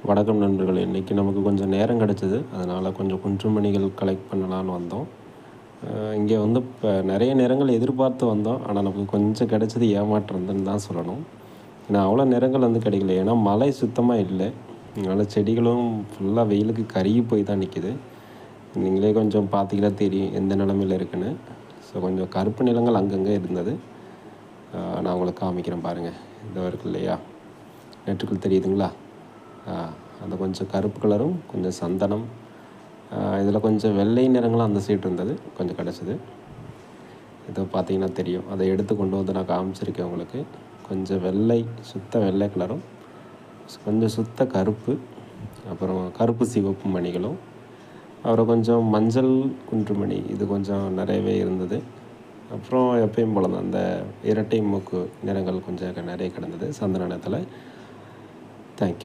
வணக்கம் நண்பர்களே. இன்றைக்கி நமக்கு கொஞ்சம் நேரம் கிடச்சிது. அதனால் கொஞ்சம் குன்றுமணிகள் கலெக்ட் பண்ணலான்னு வந்தோம். இங்கே வந்து இப்போ நிறைய நிறங்கள் எதிர்பார்த்து வந்தோம். ஆனால் நமக்கு கொஞ்சம் கிடச்சது ஏமாற்றம்னு தான் சொல்லணும். ஏன்னா அவ்வளோ நிறங்கள் வந்து கிடைக்கல. ஏன்னா மழை சுத்தமாக இல்லை. அதனால் செடிகளும் ஃபுல்லாக வெயிலுக்கு கருகி போய் தான் நிற்கிது. நீங்களே கொஞ்சம் பார்த்தீங்கன்னா தெரியும் எந்த நிலமையில் இருக்குன்னு. ஸோ கொஞ்சம் கருப்பு நிலங்கள் அங்கங்கே இருந்தது. நான் உங்களுக்கு காமிக்கிறேன் பாருங்கள். இதோ இருக்கு இல்லையா, நெட்டுக்குள் தெரியுதுங்களா? அந்த கொஞ்சம் கருப்பு கலரும் கொஞ்சம் சந்தனம், இதில் கொஞ்சம் வெள்ளை நிறங்களும் அந்த சைடு இருந்தது, கொஞ்சம் கிடச்சிது. இதை பார்த்தீங்கன்னா தெரியும். அதை எடுத்து கொண்டு வந்து நான் காமிச்சிருக்கேன் உங்களுக்கு. கொஞ்சம் வெள்ளை, சுத்த வெள்ளை கலரும், கொஞ்சம் சுத்த கருப்பு, அப்புறம் கருப்பு சிவப்பு மணிகளும், அப்புறம் கொஞ்சம் மஞ்சள் குன்றுமணி, இது கொஞ்சம் நிறையவே இருந்தது. அப்புறம் எப்பயும் போல தான் அந்த இரட்டை மூக்கு நிறங்கள் கொஞ்சம் நிறைய கிடந்தது சந்தனத்தில். தேங்க்யூ.